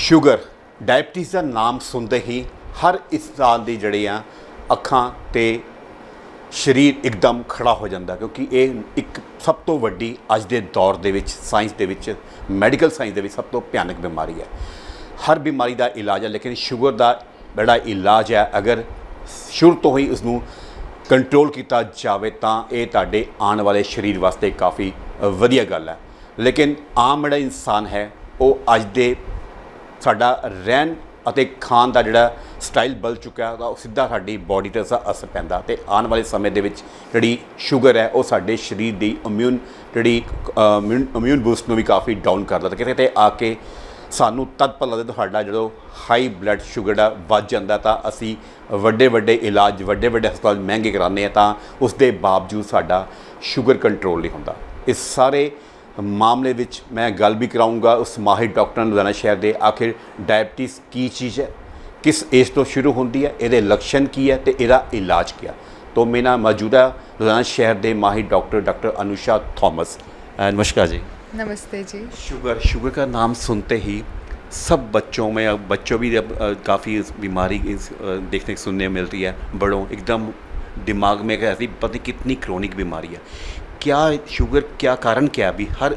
Sugar diabetes ਦਾ ਨਾਮ ਸੁਣਦੇ ਹੀ ਹਰ ਇਨਸਾਨ ਦੀ ਜਿਹੜੀ ਆ ਅੱਖਾਂ ਤੇ ਸਰੀਰ ਇੱਕਦਮ ਖੜਾ ਹੋ ਜਾਂਦਾ, ਕਿਉਂਕਿ ਇਹ ਇੱਕ ਸਭ ਤੋਂ ਵੱਡੀ ਅੱਜ ਦੇ ਦੌਰ ਦੇ ਵਿੱਚ ਸਾਇੰਸ ਦੇ ਵਿੱਚ ਮੈਡੀਕਲ ਸਾਇੰਸ ਦੇ ਵਿੱਚ ਸਭ ਤੋਂ ਭਿਆਨਕ ਬਿਮਾਰੀ ਹੈ। ਹਰ ਬਿਮਾਰੀ ਦਾ ਇਲਾਜ ਹੈ, ਲੇਕਿਨ ਸ਼ੂਗਰ ਦਾ ਜਿਹੜਾ ਇਲਾਜ ਹੈ ਅਗਰ ਸ਼ੁਰੂ ਤੋਂ ਹੀ ਉਸ ਨੂੰ ਕੰਟਰੋਲ ਕੀਤਾ ਜਾਵੇ ਤਾਂ ਇਹ ਤੁਹਾਡੇ ਆਉਣ ਵਾਲੇ ਸਰੀਰ ਵਾਸਤੇ ਕਾਫੀ ਵਧੀਆ ਗੱਲ ਹੈ। ਲੇਕਿਨ ਆਮ ਜਿਹੜਾ ਇਨਸਾਨ ਹੈ ਉਹ ਅੱਜ ਦੇ ਸਾਡਾ ਰਹਿਣ ਅਤੇ ਖਾਣ ਦਾ ਜਿਹੜਾ ਸਟਾਈਲ ਬਦਲ ਚੁੱਕਾ ਹੈ, ਉਹ ਸਿੱਧਾ ਸਾਡੀ ਬੋਡੀ 'ਤੇ ਉਸਦਾ ਅਸਰ ਪੈਂਦਾ ਅਤੇ ਆਉਣ ਵਾਲੇ ਸਮੇਂ ਦੇ ਵਿੱਚ ਜਿਹੜੀ ਸ਼ੂਗਰ ਹੈ ਉਹ ਸਾਡੇ ਸਰੀਰ ਦੀ ਇਮਿਊਨ ਬੂਸਟ ਨੂੰ ਵੀ ਕਾਫੀ ਡਾਊਨ ਕਰਦਾ ਅਤੇ ਕਿਤੇ ਆ ਕੇ ਸਾਨੂੰ ਤਦ ਪਤਾ ਲੱਗਦਾ ਤੁਹਾਡਾ ਜਦੋਂ ਹਾਈ ਬਲੱਡ ਸ਼ੂਗਰ ਦਾ ਵੱਧ ਜਾਂਦਾ ਤਾਂ ਅਸੀਂ ਵੱਡੇ ਇਲਾਜ ਵੱਡੇ ਹਸਪਤਾਲ ਮਹਿੰਗੇ ਕਰਾਉਂਦੇ ਹਾਂ, ਤਾਂ ਉਸ ਦੇ ਬਾਵਜੂਦ ਸਾਡਾ ਸ਼ੂਗਰ ਕੰਟਰੋਲ ਨਹੀਂ ਹੁੰਦਾ। ਇਸ ਸਾਰੇ ਮਾਮਲੇ ਵਿੱਚ ਮੈਂ ਗੱਲ ਵੀ ਕਰਾਊਂਗਾ ਉਸ ਮਾਹਿਰ ਡਾਕਟਰ ਲੁਧਿਆਣਾ ਸ਼ਹਿਰ ਦੇ, ਆਖਿਰ ਡਾਇਬਟੀਜ਼ ਕੀ ਚੀਜ਼ ਹੈ, ਕਿਸ ਏਜ ਤੋਂ ਸ਼ੁਰੂ ਹੁੰਦੀ ਹੈ, ਇਹਦੇ ਲੱਛਣ ਕੀ ਹੈ ਅਤੇ ਇਹਦਾ ਇਲਾਜ ਕੀ ਹੈ। तो मेरा मौजूदा लुधियाना शहर के माहिर डॉक्टर अनुषा थॉमस। नमस्कार जी। नमस्ते जी। शुगर का नाम सुनते ही सब बच्चों में, अब बच्चों भी अब काफ़ी बीमारी देखने सुनने मिलती है, बड़ों एकदम दिमाग में एक ऐसी पता नहीं कितनी क्रोनिक बीमारी है। क्या शुगर क्या कारण क्या है? अभी हर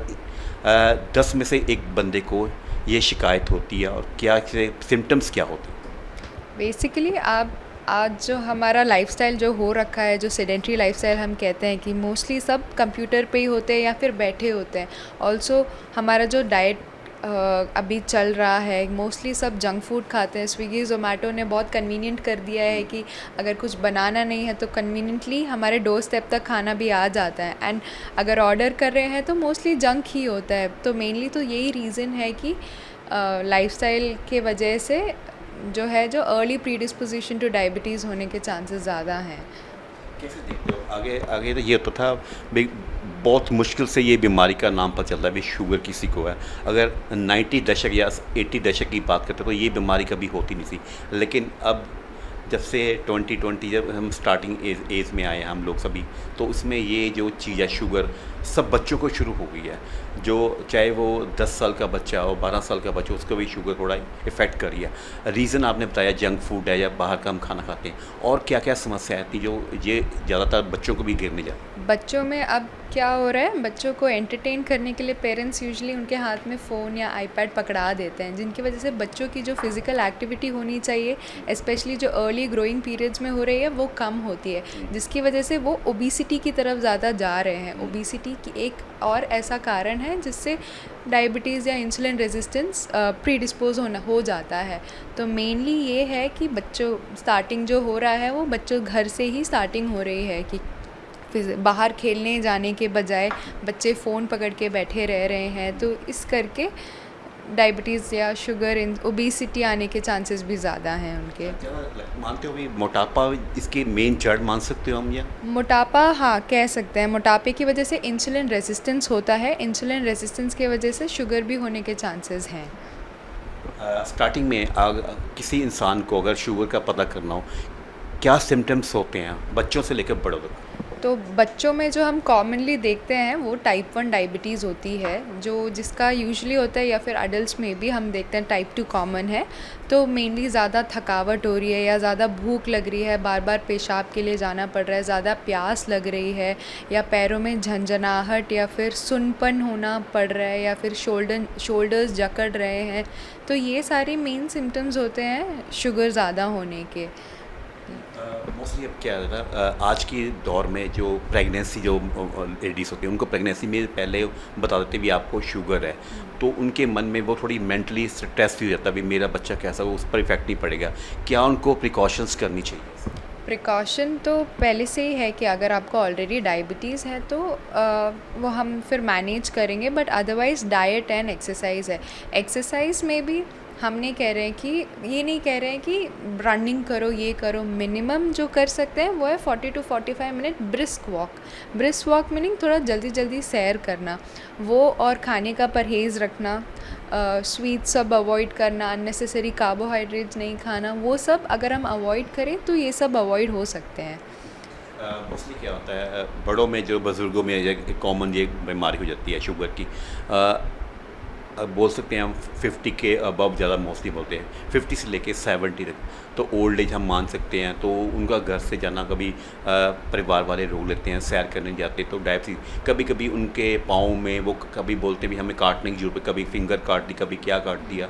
10 में से एक बंदे को ये शिकायत होती है और क्या सिम्टम्स क्या होते हैं? बेसिकली आप आज जो हमारा लाइफस्टाइल जो हो रखा है, जो सेडेंट्री लाइफस्टाइल हम कहते हैं कि मोस्टली सब कंप्यूटर पे ही होते हैं या फिर बैठे होते हैं। ऑल्सो हमारा जो डाइट अभी चल रहा है मोस्टली सब जंक फूड खाते हैं। स्विगी ज़ोमेटो ने बहुत कन्वीनियंट कर दिया है कि अगर कुछ बनाना नहीं है तो कन्वीनियंटली हमारे डोर स्टेप तक खाना भी आ जाता है, एंड अगर ऑर्डर कर रहे हैं तो मोस्टली जंक ही होता है। तो मेनली तो यही रीज़न है कि लाइफस्टाइल के वजह से जो है जो अर्ली प्रीडिस्पोजिशन टू डायबिटीज़ होने के चांसेस ज़्यादा हैं। कैसे देखते हो? आगे तो ये तो था भाई, बहुत मुश्किल से ये बीमारी का नाम पता चलता है भाई शुगर किसी को है। अगर 90 दशक या 80 दशक की बात करते तो ये बीमारी कभी होती नहीं थी, लेकिन अब जब से 2020 जब हम स्टार्टिंग एज में आए हम लोग सभी, तो उसमें ये जो चीज़ है शुगर सब बच्चों को शुरू हो गई है। जो चाहे वो 10 साल का बच्चा हो, 12 साल का बच्चा, उसको भी शुगर थोड़ा इफ़ेक्ट कर रही है। रीज़न आपने बताया जंक फूड है या बाहर का हम खाना खाते हैं, और क्या क्या समस्या आती जो ये ज़्यादातर बच्चों को भी गिरने जाती? बच्चों में अब क्या हो रहा है, बच्चों को एंटरटेन करने के लिए पेरेंट्स यूजुअली उनके हाथ में फ़ोन या आईपैड पकड़ा देते हैं, जिनकी वजह से बच्चों की जो फिज़िकल एक्टिविटी होनी चाहिए स्पेशली जो अर्ली ग्रोइंग पीरियड्स में हो रही है वो कम होती है, जिसकी वजह से वो ओबेसिटी की तरफ ज़्यादा जा रहे हैं। ओबेसिटी की एक और ऐसा कारण है जिससे डायबिटीज़ या इंसुलिन रेजिस्टेंस प्रीडिस्पोज हो जाता है। तो मेनली ये है कि बच्चों स्टार्टिंग जो हो रहा है वो बच्चों घर से ही स्टार्टिंग हो रही है कि बाहर खेलने जाने के बजाय बच्चे फ़ोन पकड़ के बैठे रह रहे हैं, तो इस करके डायबिटीज़ या शुगर ओबेसिटी आने के चांसेस भी ज़्यादा हैं उनके। मानते हो भी मोटापा इसकी मेन जड़ मान सकते हो हम? या मोटापा, हाँ कह सकते हैं। मोटापे की वजह से इंसुलिन रेजिस्टेंस होता है, इंसुलिन रेजिस्टेंस की वजह से शुगर भी होने के चांसेस हैं। स्टार्टिंग में किसी इंसान को अगर शुगर का पता करना हो, क्या सिम्टम्स होते हैं बच्चों से लेकर बड़ों तक? तो बच्चों में जो हम कॉमनली देखते हैं वो टाइप 1 डायबिटीज़ होती है, जो जिसका यूजुअली होता है, या फिर अडल्ट्स में भी हम देखते हैं टाइप 2 कॉमन है। तो मेनली ज़्यादा थकावट हो रही है या ज़्यादा भूख लग रही है, बार बार पेशाब के लिए जाना पड़ रहा है, ज़्यादा प्यास लग रही है, या पैरों में झंझनाहट या फिर सुनपन होना पड़ रहा है, या फिर शोल्डर्स जकड़ रहे हैं। तो ये सारे मेन सिम्टम्स होते हैं शुगर ज़्यादा होने के। मोस्टली अब क्या है ना, आज की दौर में जो प्रेगनेंसी जो लेडीज़ होती हैं उनको प्रेगनेंसी में पहले बता देते भी आपको शुगर है, तो उनके मन में वो थोड़ी मेंटली स्ट्रेस भी हो जाता है भी मेरा बच्चा कैसा हो, उस पर इफेक्ट नहीं पड़ेगा। क्या उनको प्रिकॉशंस करनी चाहिए? प्रिकॉशन तो पहले से ही है कि अगर आपको ऑलरेडी डायबिटीज़ है तो वो हम फिर मैनेज करेंगे, but otherwise diet and exercise है। एक्सरसाइज में भी हम नहीं कह रहे हैं कि ये नहीं कह रहे हैं कि रनिंग करो ये करो, मिनिमम जो कर सकते हैं वो है 40 to 45 minute brisk walk meaning थोड़ा जल्दी सैर करना वो, और खाने का परहेज़ रखना, स्वीट सब अवॉइड करना, अननेसेसरी कार्बोहाइड्रेट्स नहीं खाना, वो सब अगर हम अवॉइड करें तो ये सब अवॉइड हो सकते हैं। मोस्टली क्या होता है बड़ों में जो बुज़ुर्गों में कॉमन ये बीमारी हो जाती है शुगर की, बोल सकते हैं हम 50 के अबव ज़्यादा मोस्टली बोलते हैं, 50 से लेके 70 तक, तो ओल्ड एज हम मान सकते हैं। तो उनका घर से जाना, कभी परिवार वाले रोक लेते हैं, सैर करने जाते, तो डायबिटीज कभी कभी उनके पाँव में वो कभी बोलते भी हमें काटने की जरूरत है, कभी फिंगर काट दी, कभी क्या काट दिया।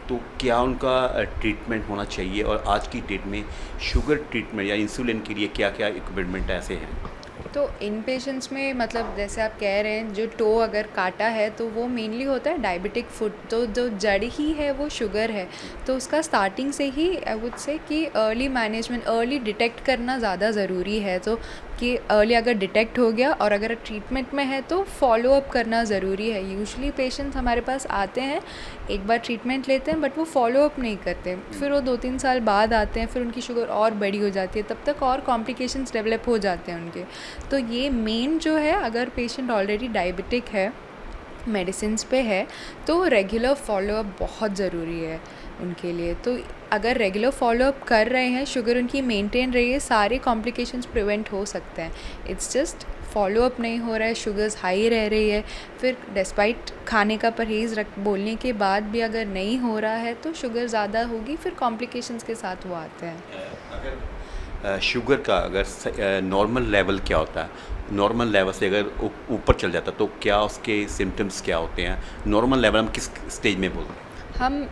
तो क्या उनका ट्रीटमेंट होना चाहिए, और आज की डेट में शुगर ट्रीटमेंट या इंसुलिन के लिए क्या क्या इक्विपमेंट ऐसे हैं? तो इन पेशेंट्स में मतलब जैसे आप कह रहे हैं, जो टो अगर काटा है तो वो मेनली होता है डायबिटिक फुट, तो जो जड़ ही है वो शुगर है। तो उसका स्टार्टिंग से ही आई वुड से कि अर्ली मैनेजमेंट, अर्ली डिटेक्ट करना ज़्यादा ज़रूरी है। तो कि अर्ली अगर डिटेक्ट हो गया और अगर ट्रीटमेंट में है तो फॉलो अप करना ज़रूरी है। यूजुअली पेशेंट्स हमारे पास आते हैं, एक बार ट्रीटमेंट लेते हैं, बट वो फॉलो अप नहीं करते, फिर वो 2-3 साल बाद आते हैं, फिर उनकी शुगर और बड़ी हो जाती है, तब तक और कॉम्प्लिकेशंस डेवलप हो जाते हैं उनके। तो ये मेन जो है, अगर पेशेंट ऑलरेडी डायबिटिक है, मेडिसिन्स पे है, तो रेगुलर फॉलोअप बहुत ज़रूरी है उनके लिए। तो अगर रेगुलर फॉलोअप कर रहे हैं, शुगर उनकी मेंटेन रही है, सारे कॉम्प्लिकेशंस प्रिवेंट हो सकते हैं। इट्स जस्ट फॉलोअप नहीं हो रहा है, शुगर्स हाई रह रही है, फिर डिस्पाइट खाने का परहेज़ बोलने के बाद भी अगर नहीं हो रहा है तो शुगर ज़्यादा होगी, फिर कॉम्प्लिकेशंस के साथ वो आते हैं। अगर शुगर का अगर नॉर्मल लेवल क्या होता है, नॉर्मल लेवल से अगर ऊपर चल जाता है तो क्या उसके सिम्टम्स क्या होते हैं? नॉर्मल लेवल हम किस स्टेज में बोलते हैं? हम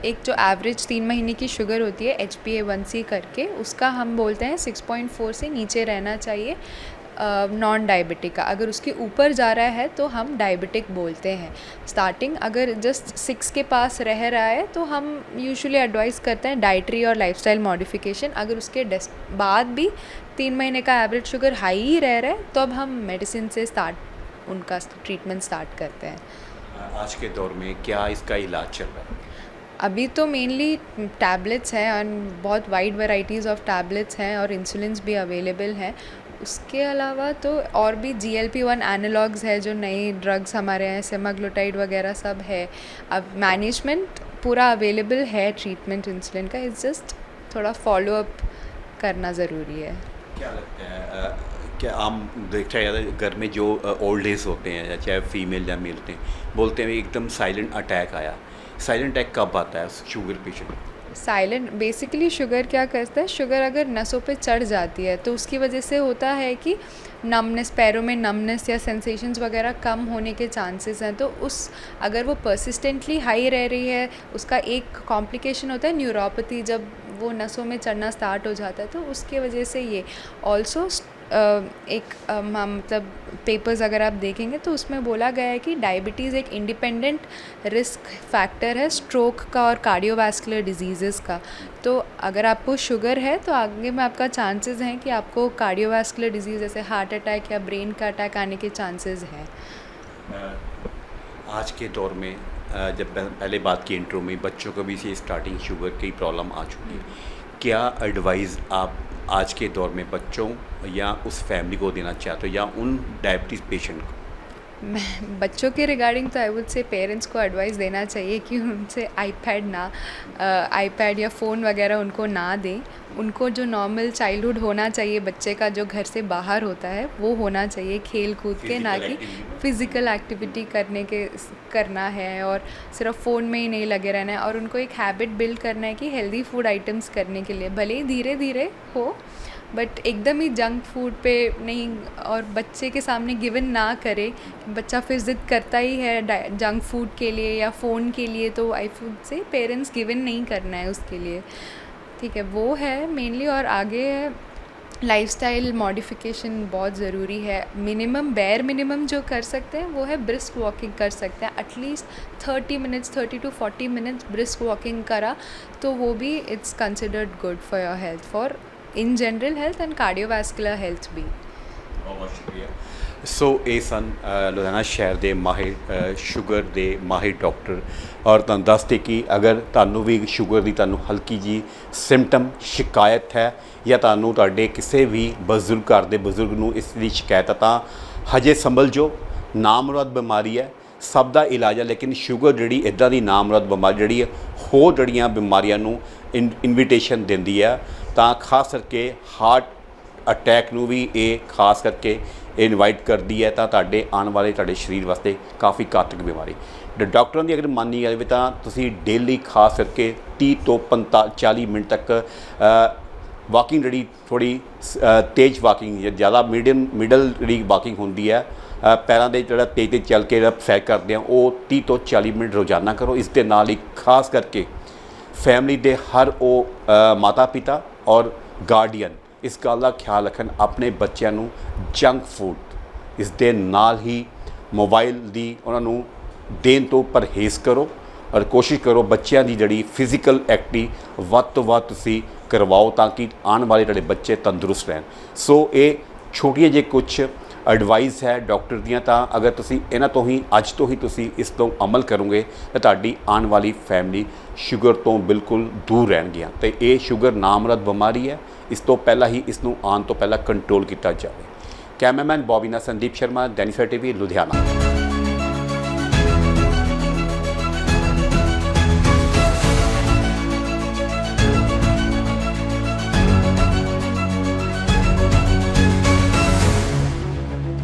एक जो एवरेज 3 महीने की शुगर होती है HbA1c करके, उसका हम बोलते हैं 6.4 से नीचे रहना चाहिए नॉन डायबिटिक का। अगर उसके ऊपर जा रहा है तो हम डायबिटिक बोलते हैं। स्टार्टिंग अगर जस्ट 6 के पास रह रहा है तो हम यूजुअली एडवाइस करते हैं डाइटरी और लाइफस्टाइल मॉडिफिकेशन। अगर उसके बाद भी 3 महीने का एवरेज शुगर हाई ही रह रहा है तो अब हम मेडिसिन से उनका ट्रीटमेंट स्टार्ट करते हैं। आज के दौर में क्या इसका इलाज चल रहा है? अभी तो मेनली टैबलेट्स हैं, और बहुत वाइड वैराइटीज़ ऑफ टैबलेट्स हैं, और इंसुलिन्स भी अवेलेबल हैं। उसके अलावा तो और भी GLP-1 एनालॉग्स है, जो नई ड्रग्स हमारे यहाँ सेमाग्लूटाइड वगैरह सब है। अब मैनेजमेंट पूरा अवेलेबल है ट्रीटमेंट इंसुलिन का, इट्स जस्ट थोड़ा फॉलो अप करना ज़रूरी है। क्या लगता है क्या आम देखा जाता है घर में जो ओल्ड एज होते हैं, या चाहे फीमेल या मेल होते हैं, बोलते हैं एकदम साइलेंट अटैक आया। साइलेंट अटैक कब आता है sugar patient? Silent basically sugar क्या करता है, शुगर अगर नसों पे चढ़ जाती है तो उसकी वजह से होता है कि नमनेस, पैरों में नमनेस या सेंसेशंस वगैरह कम होने के चांसेस हैं। तो अगर वो परसिस्टेंटली हाई रह रही है, उसका एक कॉम्प्लिकेशन होता है न्यूरोपैथी, जब वो नसों में चढ़ना स्टार्ट हो जाता है, तो उसके वजह से ये ऑल्सो मतलब पेपर्स अगर आप देखेंगे तो उसमें बोला गया है कि डायबिटीज़ एक इंडिपेंडेंट रिस्क फैक्टर है स्ट्रोक का और कार्डियोवास्कुलर डिजीज़ेस का। तो अगर आपको शुगर है तो आगे में आपका चांसेस हैं कि आपको कार्डियोवास्कुलर डिजीज़ जैसे हार्ट अटैक या ब्रेन का अटैक आने के चांसेस हैं। आज के दौर में जब पहले बात की इंट्रो में, बच्चों को भी से स्टार्टिंग शुगर की प्रॉब्लम आ चुकी है। क्या एडवाइस आप आज के दौर में बच्चों या उस फैमिली को देना चाहते हो, या उन डायबिटीज़ पेशेंट को? मैं बच्चों के रिगार्डिंग तो आई वुड से पेरेंट्स को एडवाइस देना चाहिए कि उनसे आईपैड या फ़ोन वगैरह उनको ना दें। उनको जो नॉर्मल चाइल्डहुड होना चाहिए बच्चे का, जो घर से बाहर होता है, वो होना चाहिए खेल कूद के, ना कि फ़िज़िकल एक्टिविटी करना है, और सिर्फ फ़ोन में ही नहीं लगे रहना है। और उनको एक हैबिट बिल्ड करना है कि हेल्दी फूड आइटम्स करने के लिए, भले ही धीरे धीरे हो, बट एकदम ही जंक फूड पे नहीं, और बच्चे के सामने गिवन ना करे। बच्चा फिर ज़िद करता ही है जंक फूड के लिए या फ़ोन के लिए, तो आई फूड से पेरेंट्स गिवन नहीं करना है उसके लिए, ठीक है, वो है मेनली। और आगे है लाइफस्टाइल मॉडिफिकेशन बहुत ज़रूरी है। बेयर मिनिमम जो कर सकते हैं वो है ब्रिस्क वॉकिंग कर सकते हैं, at least 30 to 40 minutes brisk walking करा तो वो भी it's considered good for your health, for in general health and cardiovascular health भी। बहुत शुक्रिया। सो ਇਹ ਸਨ ਲੁਧਿਆਣਾ ਸ਼ਹਿਰ ਦੇ ਮਾਹਿਰ ਸ਼ੂਗਰ ਦੇ ਮਾਹਿਰ ਡਾਕਟਰ, ਔਰ ਤੁਹਾਨੂੰ ਦੱਸਦੇ ਕਿ ਅਗਰ ਤੁਹਾਨੂੰ ਵੀ ਸ਼ੂਗਰ ਦੀ ਤੁਹਾਨੂੰ ਹਲਕੀ ਜੀ ਸਿੰਪਟਮ ਸ਼ਿਕਾਇਤ ਹੈ, ਜਾਂ ਤੁਹਾਨੂੰ ਤੁਹਾਡੇ ਕਿਸੇ ਵੀ ਬਜ਼ੁਰਗ ਘਰ ਦੇ ਬਜ਼ੁਰਗ ਨੂੰ ਇਸ ਦੀ ਸ਼ਿਕਾਇਤ ਹੈ, ਤਾਂ ਹਜੇ ਸੰਭਲ ਜੋ, ਨਾਮੁਰਾਦ ਬਿਮਾਰੀ ਹੈ, ਸਭ ਦਾ ਇਲਾਜ ਹੈ, ਲੇਕਿਨ ਸ਼ੂਗਰ ਜਿਹੜੀ ਇੱਦਾਂ ਦੀ ਨਾਮੁਰਾਦ ਬਿਮਾਰੀ ਜਿਹੜੀ ਹੈ, ਹੋਰ ਜਿਹੜੀਆਂ ਬਿਮਾਰੀਆਂ ਨੂੰ ਇਨਵੀਟੇਸ਼ਨ ਦਿੰਦੀ ਹੈ। ਤਾਂ ਖਾਸ ਕਰਕੇ ਹਾਰਟ ਅਟੈਕ ਨੂੰ ਵੀ ਇਹ ਖਾਸ ਕਰਕੇ ਇਨਵਾਈਟ ਕਰਦੀ ਹੈ, ਤਾਂ ਤੁਹਾਡੇ ਆਉਣ ਵਾਲੇ ਤੁਹਾਡੇ ਸਰੀਰ ਵਾਸਤੇ ਕਾਫੀ ਘਾਤਕ ਬਿਮਾਰੀ। ਡਾਕਟਰਾਂ ਦੀ ਅਗਰ ਮੰਨੀ ਜਾਵੇ ਤਾਂ ਤੁਸੀਂ ਡੇਲੀ ਖਾਸ ਕਰਕੇ 30 ਤੋਂ 40 ਮਿੰਟ ਤੱਕ ਵਾਕਿੰਗ ਜਿਹੜੀ ਥੋੜ੍ਹੀ ਤੇਜ਼ ਵਾਕਿੰਗ ਜਾਂ ਜ਼ਿਆਦਾ ਮਿਡਲ ਜਿਹੜੀ ਵਾਕਿੰਗ ਹੁੰਦੀ ਹੈ, ਪੈਰਾਂ ਦੇ ਜਿਹੜਾ ਤੇਜ਼ ਚੱਲ ਕੇ ਜਿਹੜਾ ਸੈਰ ਕਰਦੇ ਆ, ਉਹ 30 ਤੋਂ 40 ਮਿੰਟ ਰੋਜ਼ਾਨਾ ਕਰੋ। ਇਸ ਦੇ ਨਾਲ ਹੀ ਖਾਸ ਕਰਕੇ ਫੈਮਿਲੀ ਦੇ ਹਰ ਉਹ ਮਾਤਾ ਪਿਤਾ ਔਰ ਗਾਰਡੀਅਨ ਇਸ ਗੱਲ ਦਾ ਖਿਆਲ ਰੱਖਣ, ਆਪਣੇ ਬੱਚਿਆਂ ਨੂੰ ਜੰਕ ਫੂਡ ਇਸ ਦੇ ਨਾਲ ਹੀ ਮੋਬਾਈਲ ਦੀ ਉਹਨਾਂ ਨੂੰ ਦੇਣ ਤੋਂ ਪਰਹੇਜ਼ ਕਰੋ ਔਰ ਕੋਸ਼ਿਸ਼ ਕਰੋ ਬੱਚਿਆਂ ਦੀ ਜਿਹੜੀ ਫਿਜ਼ੀਕਲ ਐਕਟੀਵਿਟੀ ਵੱਧ ਤੋਂ ਵੱਧ ਤੁਸੀਂ ਕਰਵਾਓ, ਤਾਂ ਕਿ ਆਉਣ ਵਾਲੇ ਤੁਹਾਡੇ ਬੱਚੇ ਤੰਦਰੁਸਤ ਰਹਿਣ। ਸੋ ਇਹ ਛੋਟੀਆਂ ਜਿਹੀ ਕੁਛ ਐਡਵਾਈਸ ਹੈ ਡਾਕਟਰ ਦੀਆਂ, ਤਾਂ ਅਗਰ ਤੁਸੀਂ ਇਹਨਾਂ ਤੋਂ ਹੀ ਅੱਜ ਤੋਂ ਹੀ ਤੁਸੀਂ ਇਸ ਤੋਂ ਅਮਲ ਕਰੋਗੇ ਤਾਂ ਤੁਹਾਡੀ ਆਉਣ ਵਾਲੀ ਫੈਮਿਲੀ ਸ਼ੂਗਰ ਤੋਂ ਬਿਲਕੁਲ ਦੂਰ ਰਹਿਣਗੀਆਂ। ਅਤੇ ਇਹ ਸ਼ੂਗਰ ਨਾਮਰਦ ਬਿਮਾਰੀ ਹੈ, ਇਸ ਤੋਂ ਪਹਿਲਾਂ ਹੀ ਇਸ ਨੂੰ ਆਉਣ ਤੋਂ ਪਹਿਲਾਂ ਕੰਟਰੋਲ ਕੀਤਾ ਜਾਵੇ। ਕੈਮਰਾਮੈਨ ਬੌਬੀ ਨਾਲ ਸੰਦੀਪ ਸ਼ਰਮਾ, ਦੈਨਿਕ ਸਵੇਰਾ TV, ਲੁਧਿਆਣਾ।